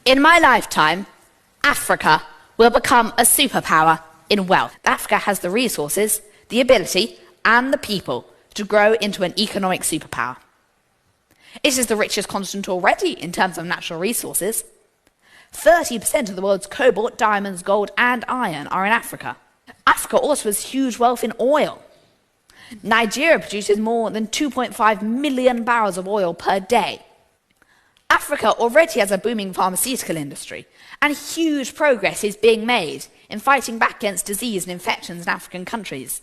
In my lifetime, Africa will become a superpower in wealth. Africa has the resources, the ability, and the people to grow into an economic superpower. It is the richest continent already in terms of natural resources. 30% of the world's cobalt, diamonds, gold, and iron are in Africa. Africa also has huge wealth in oil. Nigeria produces more than 2.5 million barrels of oil per day. Africa already has a booming pharmaceutical industry, and huge progress is being made in fighting back against disease and infections in African countries.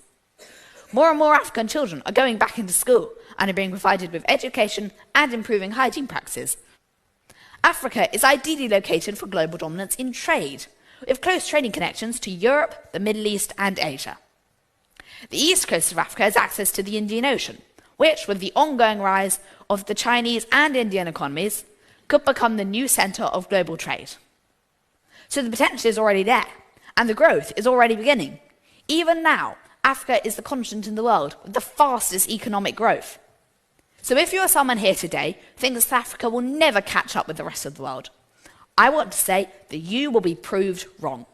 More and more African children are going back into school and are being provided with education and improving hygiene practices. Africa is ideally located for global dominance in trade, with close trading connections to Europe, the Middle East, and Asia. The east coast of Africa has access to the Indian Ocean, which, with the ongoing rise of the Chinese and Indian economies, could become the new centre of global trade. So the potential is already there, and the growth is already beginning. Even now, Africa is the continent in the world with the fastest economic growth. So if you're someone here today who thinks that Africa will never catch up with the rest of the world, I want to say that you will be proved wrong.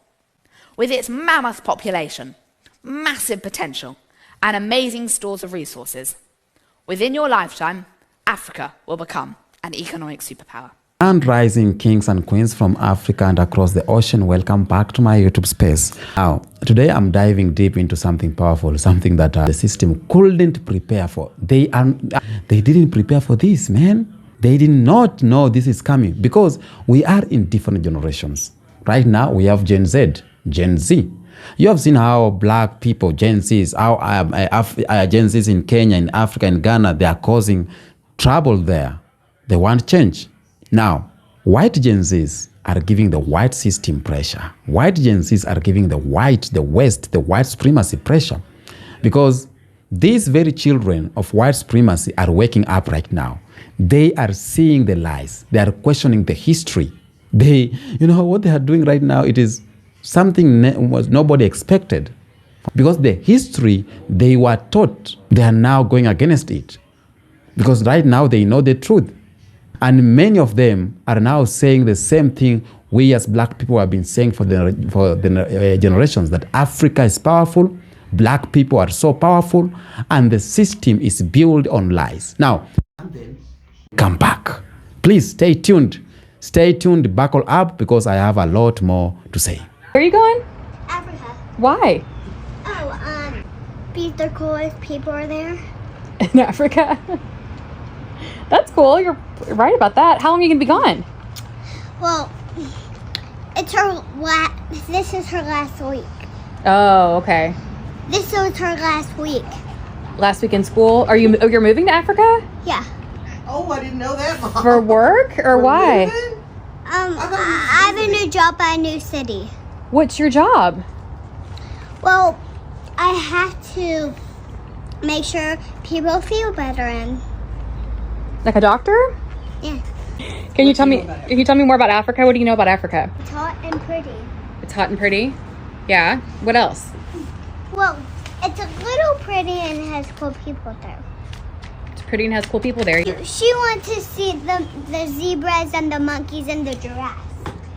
With its mammoth population, massive potential, and amazing stores of resources, within your lifetime, Africa will become an economic superpower. And rising kings and queens from Africa and across the ocean, welcome back to my YouTube space. Now, today I'm diving deep into something powerful, something that the system couldn't prepare for. They didn't prepare for this, man. They did not know this is coming because we are in different generations. Right now, we have Gen Z, Gen Z. You have seen how black people, Gen Zs, how Gen Zs in Kenya, in Africa, in Ghana, they are causing trouble there. They want change. Now, white Gen Zs are giving the white system pressure. White Gen Zs are giving the West, the white supremacy pressure. Because these very children of white supremacy are waking up right now. They are seeing the lies. They are questioning the history. What they are doing right now, it is something nobody expected. Because the history they were taught, they are now going against it. Because right now they know the truth. And many of them are now saying the same thing we as black people have been saying for the generations, that Africa is powerful, black people are so powerful, and the system is built on lies. Now, come back. Please stay tuned. Stay tuned, buckle up, because I have a lot more to say. Where are you going? Africa. Why? Because the coolest people are there. In Africa? That's cool. You're right about that. How long are you going to be gone? Well, this is her last week. Oh, okay. This was her last week. Last week in school? You're moving to Africa? Yeah. Oh, I didn't know that, Mom. For work or why? I have a new job at a new city. What's your job? Well, I have to make sure people feel better and... Like a doctor? Yeah. Can you tell me more about Africa? What do you know about Africa? It's hot and pretty. It's hot and pretty? Yeah. What else? Well, it's a little pretty and it has cool people there. It's pretty and has cool people there. She wants to see the zebras and the monkeys and the giraffes.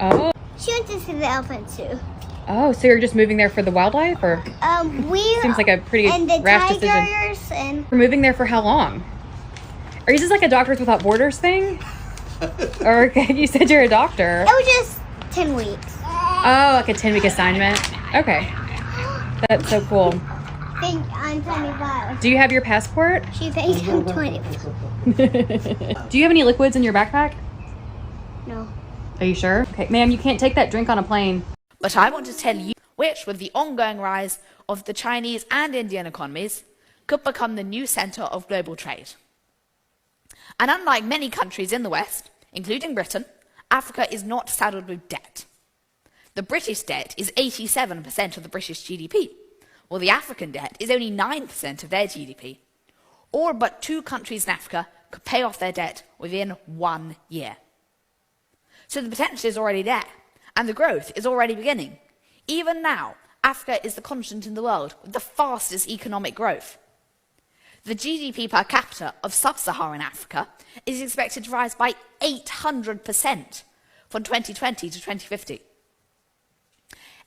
Oh. She wants to see the elephants too. Oh, so you're just moving there for the wildlife, or? Seems like a pretty and the rash tigers decision. And We're moving there for how long? Are you just like a Doctors Without Borders thing? Or you said you're a doctor. It was just 10 weeks. Oh, like a 10-week assignment? Okay. That's so cool. I'm 25. Do you have your passport? She thinks I'm 25. Do you have any liquids in your backpack? No. Are you sure? Okay, ma'am, you can't take that drink on a plane. But I want to tell you which, with the ongoing rise of the Chinese and Indian economies, could become the new centre of global trade. And unlike many countries in the West, including Britain, Africa is not saddled with debt. The British debt is 87% of the British GDP, while the African debt is only 9% of their GDP. All but 2 countries in Africa could pay off their debt within 1 year. So the potential is already there, and the growth is already beginning. Even now, Africa is the continent in the world with the fastest economic growth. The GDP per capita of sub-Saharan Africa is expected to rise by 800% from 2020 to 2050.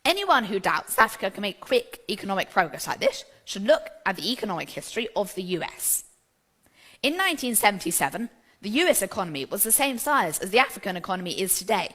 Anyone who doubts that Africa can make quick economic progress like this should look at the economic history of the US. In 1977, the US economy was the same size as the African economy is today.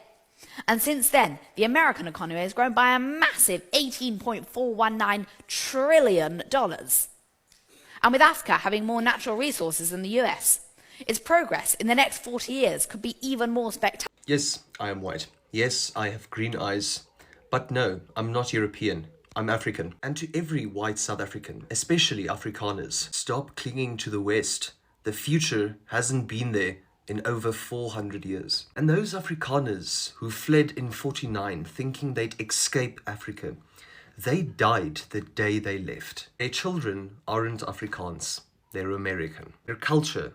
And since then, the American economy has grown by a massive $18.419 trillion. And with Africa having more natural resources than the US, its progress in the next 40 years could be even more spectacular. Yes, I am white. Yes, I have green eyes. But no, I'm not European. I'm African. And to every white South African, especially Afrikaners, stop clinging to the West. The future hasn't been there in over 400 years. And those Afrikaners who fled in 49 thinking they'd escape Africa, they died the day they left. Their children aren't Afrikaans, they're American. Their culture,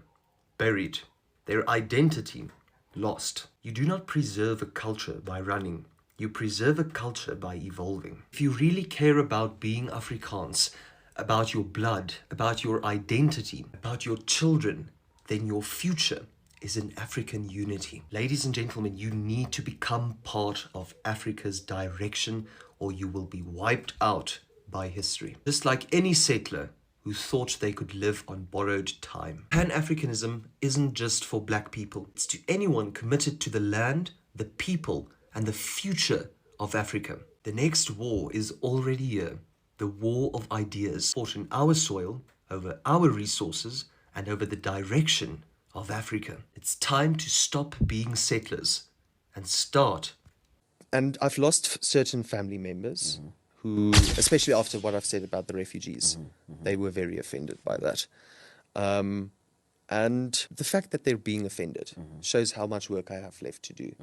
buried. Their identity, lost. You do not preserve a culture by running. You preserve a culture by evolving. If you really care about being Afrikaans, about your blood, about your identity, about your children, then your future is in African unity. Ladies and gentlemen, you need to become part of Africa's direction or you will be wiped out by history. Just like any settler who thought they could live on borrowed time. Pan-Africanism isn't just for black people. It's to anyone committed to the land, the people, and the future of Africa. The next war is already here. The war of ideas fought in our soil, over our resources, and over the direction of Africa. It's time to stop being settlers and start. And I've lost certain family members who, especially after what I've said about the refugees, they were very offended by that. And the fact that they're being offended shows how much work I have left to do.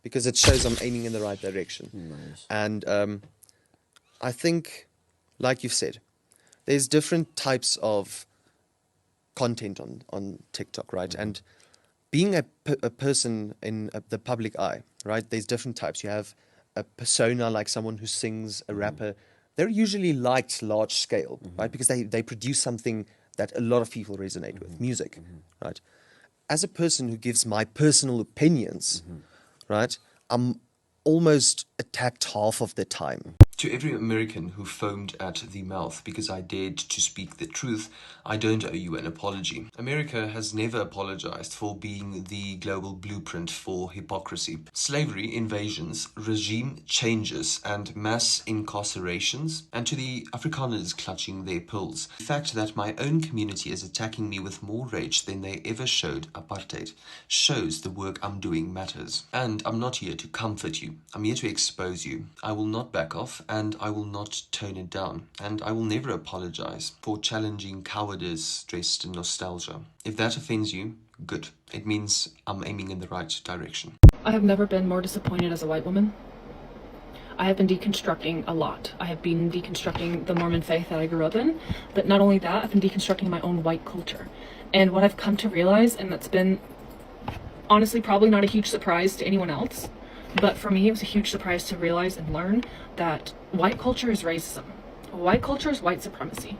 Because it shows I'm aiming in the right direction. Nice. And I think, like you've said, there's different types of content on TikTok, right? And being a person in the public eye, right, there's different types. You have a persona, like someone who sings, a rapper. They're usually liked large scale, right? Because they produce something that a lot of people resonate with, music, right? As a person who gives my personal opinions, right, I'm almost attacked half of the time. To every American who foamed at the mouth because I dared to speak the truth, I don't owe you an apology. America has never apologized for being the global blueprint for hypocrisy. Slavery, invasions, regime changes, and mass incarcerations, and to the Afrikaners clutching their pearls. The fact that my own community is attacking me with more rage than they ever showed apartheid shows the work I'm doing matters. And I'm not here to comfort you. I'm here to expose you. I will not back off, and I will not tone it down. And I will never apologize for challenging cowardice dressed in nostalgia. If that offends you, good. It means I'm aiming in the right direction. I have never been more disappointed as a white woman. I have been deconstructing a lot. I have been deconstructing the Mormon faith that I grew up in, but not only that, I've been deconstructing my own white culture. And what I've come to realize, and that's been honestly probably not a huge surprise to anyone else, but for me it was a huge surprise to realize and learn that white culture is racism. White culture is white supremacy.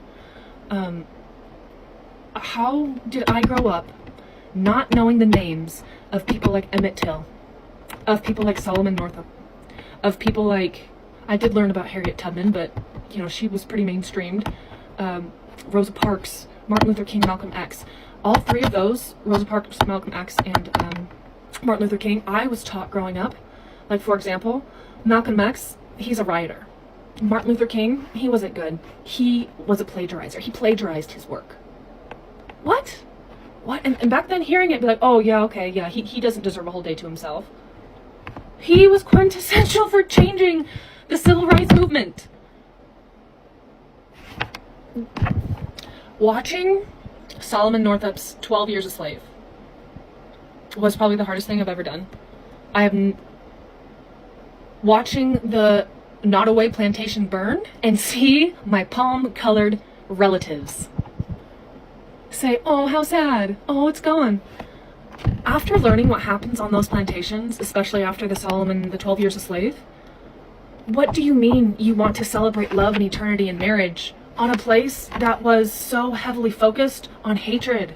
How did I grow up not knowing the names of people like Emmett Till, of people like Solomon Northup, of people like, I did learn about Harriet Tubman, but you know, she was pretty mainstreamed, Rosa Parks, Martin Luther King, Malcolm X. All three of those, Rosa Parks, Malcolm X, and Martin Luther King, I was taught growing up. Like, for example, Malcolm X, he's a rioter. Martin Luther King, he wasn't good. He was a plagiarizer. He plagiarized his work. What? What? And back then, hearing it, be like, oh, yeah, okay, yeah, he doesn't deserve a whole day to himself. He was quintessential for changing the civil rights movement. Watching Solomon Northup's 12 Years a Slave was probably the hardest thing I've ever done. I have watching the Nottoway plantation burn and see my palm-colored relatives say, oh, how sad, oh, it's gone. After learning what happens on those plantations, especially after the 12 Years a Slave, what do you mean you want to celebrate love and eternity and marriage on a place that was so heavily focused on hatred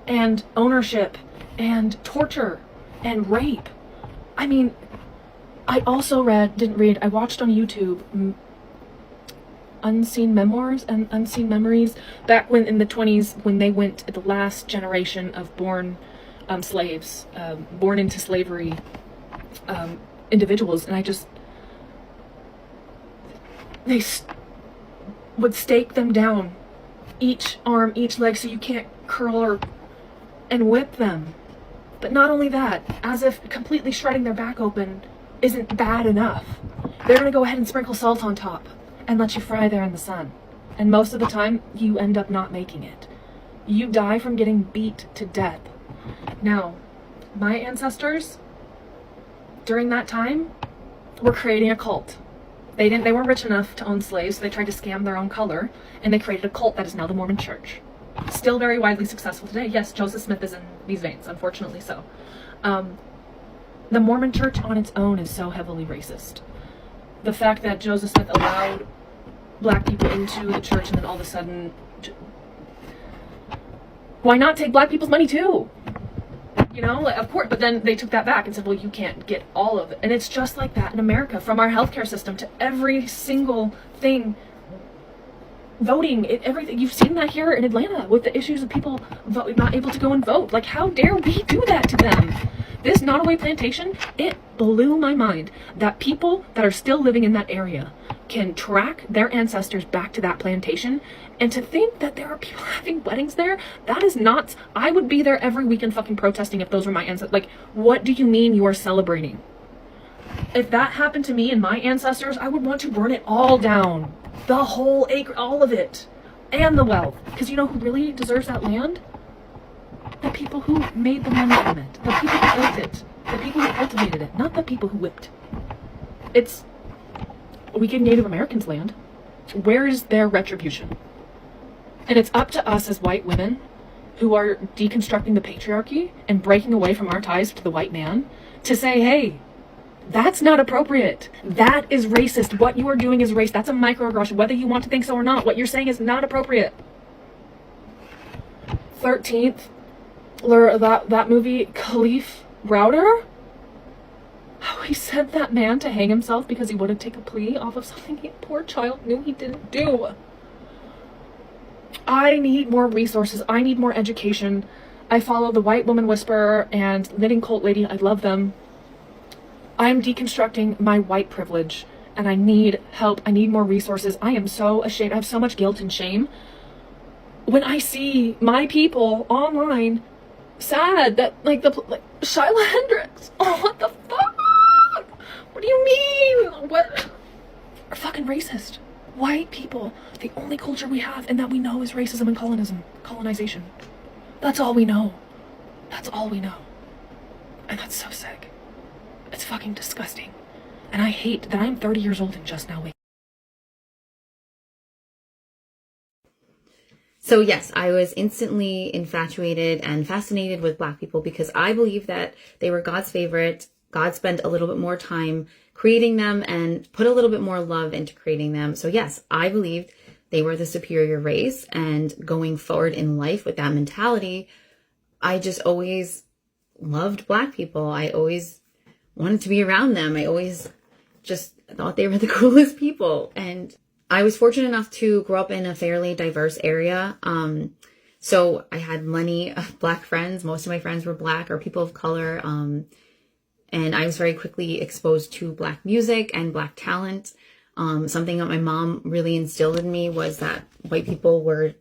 and ownership and torture and rape? I mean, I also I watched on YouTube Unseen Memoirs and Unseen Memories back when in the 20s, when they went the last generation of born slaves, born into slavery individuals, and they would stake them down, each arm, each leg, so you can't curl and whip them. But not only that, as if completely shredding their back open isn't bad enough, they're gonna go ahead and sprinkle salt on top and let you fry there in the sun. And most of the time, you end up not making it. You die from getting beat to death. Now, my ancestors, during that time, were creating a cult. They weren't rich enough to own slaves, so they tried to scam their own color, and they created a cult that is now the Mormon Church. Still very widely successful today. Yes, Joseph Smith is in these veins, unfortunately so. The Mormon Church on its own is so heavily racist. The fact that Joseph Smith allowed black people into the church, and then all of a sudden, why not take black people's money too? You know, like, of course, but then they took that back and said, well, you can't get all of it. And it's just like that in America, from our healthcare system to every single thing. Voting, everything. You've seen that here in Atlanta with the issues of people not able to go and vote. Like, how dare we do that to them? This Nottoway plantation, it blew my mind that people that are still living in that area can track their ancestors back to that plantation, and to think that there are people having weddings there, that is not. I would be there every weekend fucking protesting if those were my ancestors. Like, what do you mean you are celebrating? If that happened to me and my ancestors, I would want to burn it all down. The whole acre, all of it. And the wealth. Because you know who really deserves that land? The people who made the money from it. The people who built it. The people who cultivated it. Not the people who whipped. We gave Native Americans land. Where is their retribution? And it's up to us as white women who are deconstructing the patriarchy and breaking away from our ties to the white man to say, hey, that's not appropriate. That is racist. What you are doing is racist. That's a microaggression. Whether you want to think so or not, what you're saying is not appropriate. 13th, that movie, Khalif Browder, how he sent that man to hang himself because he wouldn't take a plea off of something the poor child knew he didn't do. I need more resources. I need more education. I follow the White Woman Whisperer and Knitting Cult Lady. I love them. I'm deconstructing my white privilege, and I need help. I need more resources. I am so ashamed. I have so much guilt and shame when I see my people online sad that, like, Shyla Hendricks. Oh, what the fuck? What do you mean? What? Are fucking racist. White people. The only culture we have and that we know is racism and colonization. That's all we know. That's all we know. And that's so sick. It's fucking disgusting. And I hate that I'm 30 years old and just now waking. So yes, I was instantly infatuated and fascinated with Black people because I believe that they were God's favorite. God spent a little bit more time creating them and put a little bit more love into creating them. So yes, I believed they were the superior race, and going forward in life with that mentality, I just always loved Black people. I always wanted to be around them. I always just thought they were the coolest people. And I was fortunate enough to grow up in a fairly diverse area. So I had many Black friends. Most of my friends were Black or people of color. And I was very quickly exposed to Black music and Black talent. Something that my mom really instilled in me was that white people were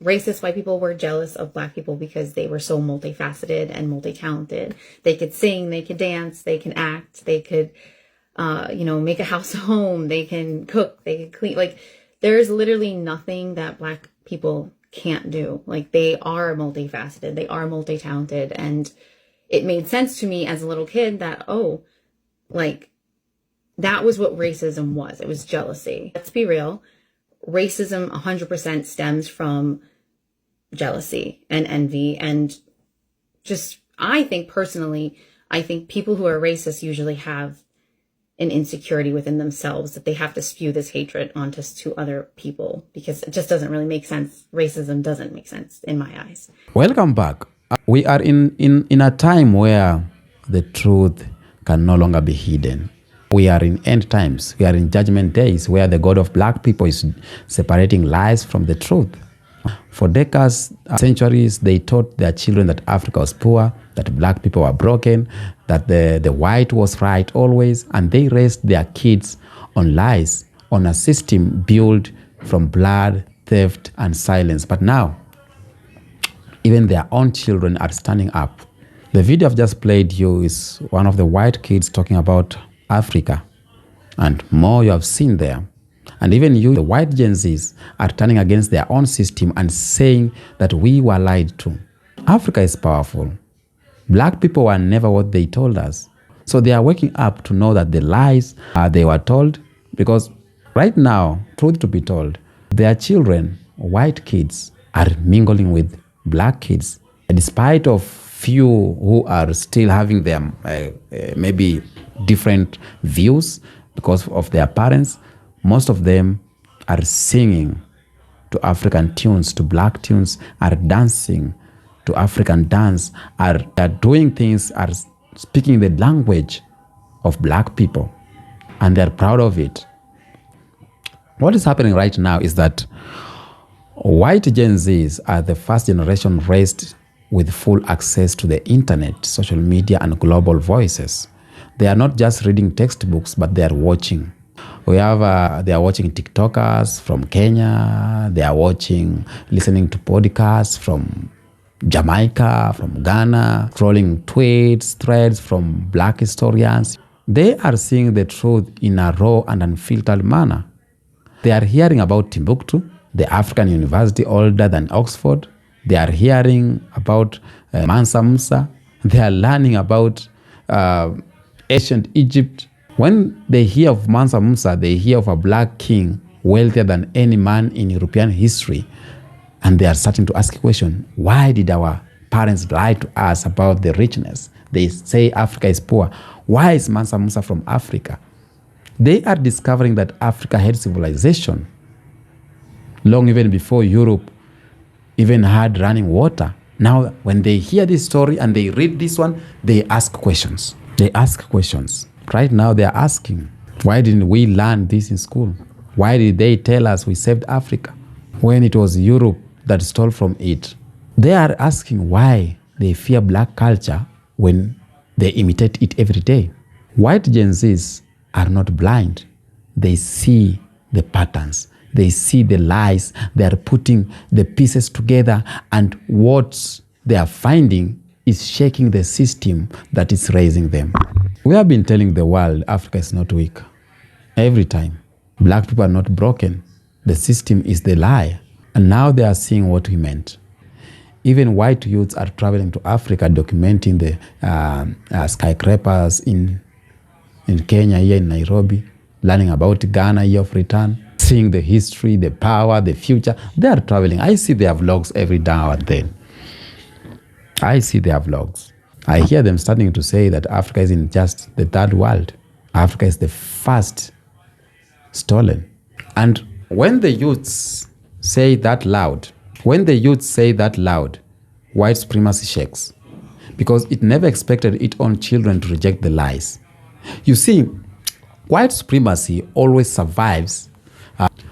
racist. White people were jealous of Black people because they were so multifaceted and multi-talented. They could sing, they could dance, they can act, they could, make a house a home, they can cook, they can clean. Like, there's literally nothing that Black people can't do. Like, they are multifaceted, they are multi-talented. And it made sense to me as a little kid that, that was what racism was. It was jealousy. Let's be real. Racism 100% stems from jealousy and envy. And just, I think people who are racist usually have an insecurity within themselves that they have to spew this hatred onto to other people, because it just doesn't really make sense. Racism doesn't make sense in my eyes. Welcome back. We are in a time where the truth can no longer be hidden. We are in end times. We are in judgment days where the God of black people is separating lies from the truth. For decades, centuries, they taught their children that Africa was poor, that black people were broken, that the white was right always, and they raised their kids on lies, on a system built from blood, theft, and silence. But now, even their own children are standing up. The video I've just played you is one of the white kids talking about Africa, and more you have seen there. And even you, the white Gen Zs, are turning against their own system and saying that we were lied to. Africa is powerful. Black people were never what they told us. So they are waking up to know that the lies they were told, because right now, truth to be told, their children, white kids, are mingling with black kids. Despite of few who are still having their maybe different views because of their parents, most of them are singing to African tunes, to black tunes, are dancing to African dance, are doing things, are speaking the language of black people, and they're proud of it. What is happening right now is that white Gen Zs are the first generation raised with full access to the internet, social media, and global voices. They are not just reading textbooks, but they are watching. They are watching TikTokers from Kenya. They are listening to podcasts from Jamaica, from Ghana, scrolling tweets, threads from black historians. They are seeing the truth in a raw and unfiltered manner. They are hearing about Timbuktu, the African university older than Oxford. They are hearing about Mansa Musa. They are learning about ancient Egypt. When they hear of Mansa Musa, they hear of a black king wealthier than any man in European history. And they are starting to ask a question, why did our parents lie to us about the richness? They say Africa is poor. Why is Mansa Musa from Africa? They are discovering that Africa had civilization long even before Europe even had running water. Now, when they hear this story and they read this one, they ask questions. They ask questions. Right now, they are asking, why didn't we learn this in school? Why did they tell us we saved Africa when it was Europe that stole from it? They are asking why they fear black culture when they imitate it every day. White Gen Zs are not blind. They see the patterns. They see the lies. They are putting the pieces together, and what they are finding is shaking the system that is raising them. We have been telling the world Africa is not weak. Every time. Black people are not broken. The system is the lie. And now they are seeing what we meant. Even white youths are traveling to Africa, documenting the skyscrapers in Kenya, here in Nairobi, learning about Ghana, year of return, seeing the history, the power, the future. They are traveling. I see their vlogs every now and then. I see their vlogs. I hear them starting to say that Africa isn't just the third world. Africa is the first stolen. And when the youths say that loud, white supremacy shakes, because it never expected its own children to reject the lies. You see, white supremacy always survives.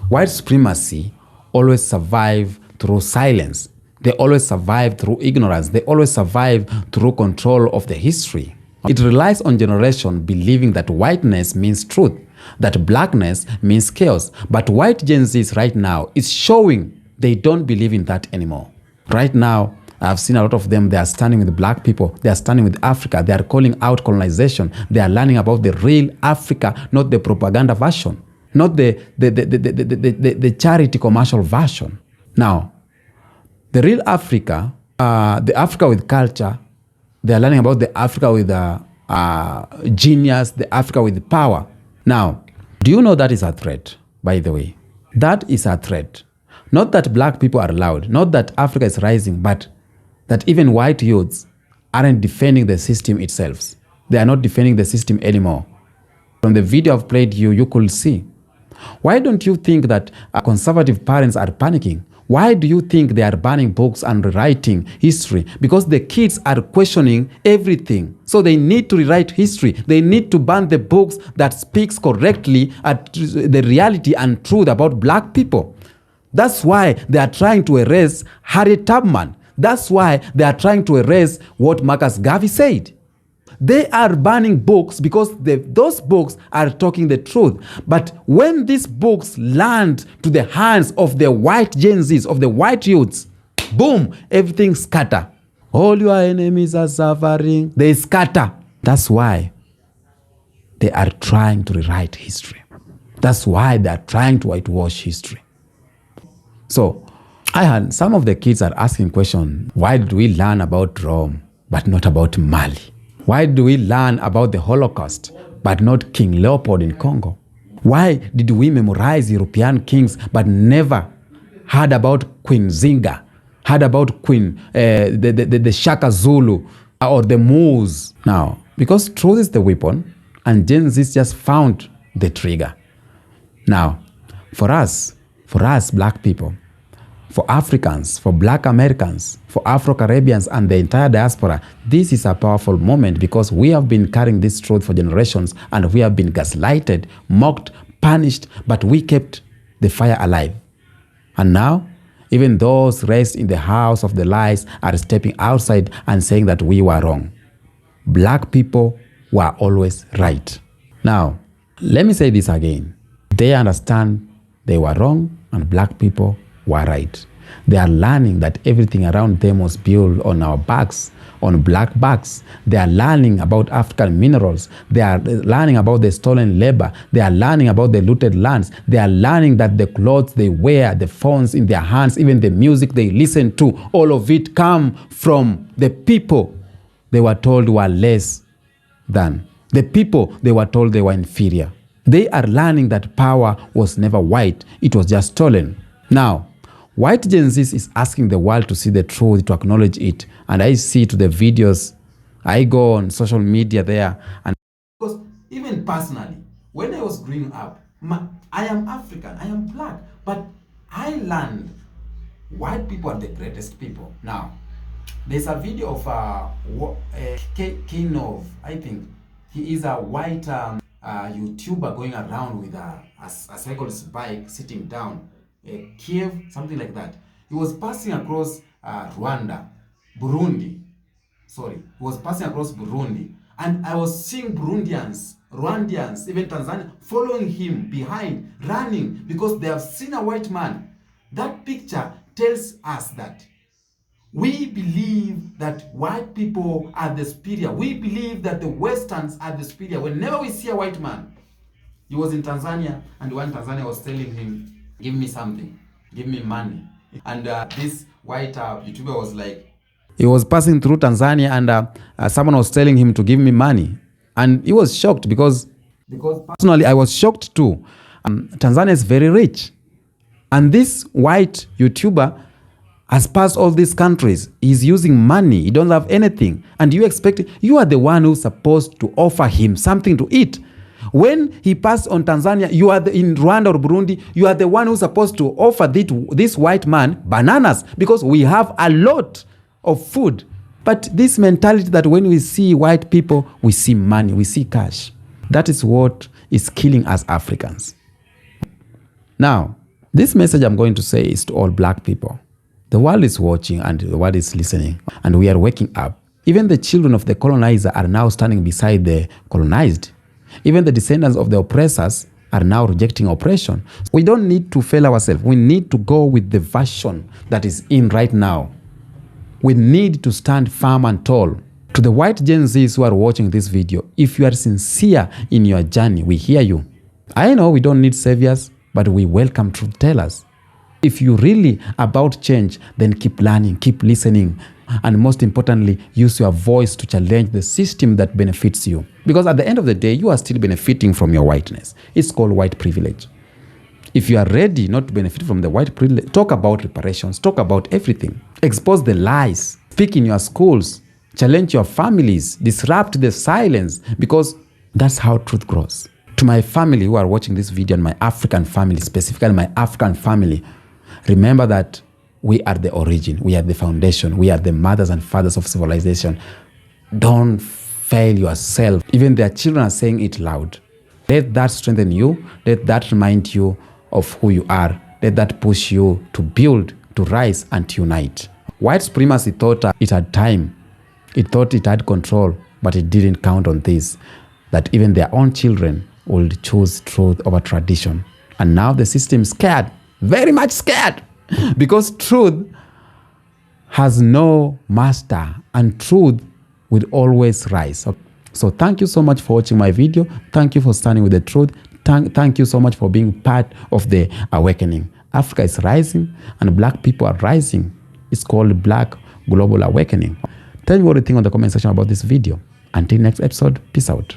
White supremacy always survives through silence. They always survive through ignorance. They always survive through control of the history. It relies on generation believing that whiteness means truth, that blackness means chaos. But white Gen Zs right now is showing they don't believe in that anymore. Right now, I've seen a lot of them. They are standing with black people. They are standing with Africa. They are calling out colonization. They are learning about the real Africa, not the propaganda version, not the charity commercial version. Now, the real Africa, the Africa with culture, they are learning about the Africa with genius, the Africa with power. Now, do you know that is a threat, by the way? That is a threat. Not that black people are loud, not that Africa is rising, but that even white youths aren't defending the system itself. They are not defending the system anymore. From the video I've played you could see. Why don't you think that conservative parents are panicking Why do you think they are banning books and rewriting history? Because the kids are questioning everything. So they need to rewrite history. They need to ban the books that speaks correctly at the reality and truth about black people. That's why they are trying to erase Harriet Tubman. That's why they are trying to erase what Marcus Garvey said. They are banning books because those books are talking the truth. But when these books land to the hands of the white Gen Zs, of the white youths, boom, everything scatter. All your enemies are suffering. They scatter. That's why they are trying to rewrite history. That's why they are trying to whitewash history. So I had some of the kids are asking questions. Why did we learn about Rome but not about Mali? Why do we learn about the Holocaust but not King Leopold in Congo? Why did we memorize European kings but never heard about Queen Zinga, heard about Queen the Shaka Zulu or the Moors? Now, because truth is the weapon and Gen Z just found the trigger. Now, for us black people, for Africans, for black Americans, for Afro-Caribbeans and the entire diaspora, this is a powerful moment because we have been carrying this truth for generations and we have been gaslighted, mocked, punished, but we kept the fire alive. And now, even those raised in the house of the lies are stepping outside and saying that we were wrong. Black people were always right. Now, let me say this again. They understand they were wrong and black people were right. They are learning that everything around them was built on our backs, on black backs. They are learning about African minerals. They are learning about the stolen labor. They are learning about the looted lands. They are learning that the clothes they wear, the phones in their hands, even the music they listen to, all of it come from the people they were told were less than. The people they were told they were inferior. They are learning that power was never white. It was just stolen. Now, white Gen Z is asking the world to see the truth, to acknowledge it. And I see to the videos, I go on social media there. And because even personally, when I was growing up, I am African, I am black, but I learned white people are the greatest people. Now, there's a video of king of, I think, he is a white YouTuber going around with a cyclist bike sitting down. Kiev, something like that. He was passing across Burundi. He was passing across Burundi. And I was seeing Burundians, Rwandians, even Tanzania, following him behind, running, because they have seen a white man. That picture tells us that we believe that white people are the superior. We believe that the Westerns are the superior. Whenever we see a white man, he was in Tanzania, and one Tanzania was telling him, give me something, give me money. And this white YouTuber was like, he was passing through Tanzania and someone was telling him to give me money. And he was shocked because personally I was shocked too. Tanzania is very rich. And this white YouTuber has passed all these countries. He's using money. He don't have anything. And you are the one who's supposed to offer him something to eat. When he passed on Tanzania, you are in Rwanda or Burundi, you are the one who's supposed to offer this white man bananas because we have a lot of food. But this mentality that when we see white people, we see money, we see cash. That is what is killing us Africans. Now, this message I'm going to say is to all black people. The world is watching and the world is listening, and we are waking up. Even the children of the colonizer are now standing beside the colonized. Even the descendants of the oppressors are now rejecting oppression. We don't need to fail ourselves. We need to go with the version that is in right now. We need to stand firm and tall. To the white Gen Zs who are watching this video, if you are sincere in your journey, we hear you. I know we don't need saviors, but we welcome truth tellers. If you're really about change, then keep learning, keep listening, and most importantly, use your voice to challenge the system that benefits you. Because at the end of the day, you are still benefiting from your whiteness. It's called white privilege. If you are ready not to benefit from the white privilege, talk about reparations, talk about everything. Expose the lies, speak in your schools, challenge your families, disrupt the silence, because that's how truth grows. To my family who are watching this video, and my African family, specifically my African family, remember that we are the origin, we are the foundation, we are the mothers and fathers of civilization. Don't fail yourself. Even their children are saying it loud. Let that strengthen you. Let that remind you of who you are. Let that push you to build, to rise, and to unite. White supremacy thought it had time. It thought it had control, but it didn't count on this, that even their own children would choose truth over tradition. And now the system is scared, very much scared, because truth has no master and truth will always rise. So thank you so much for watching my video. Thank you for standing with the truth. Thank you so much for being part of the awakening. Africa is rising and black people are rising. It's called Black Global Awakening. Tell me what you think on the comment section about this video. Until next episode, peace out.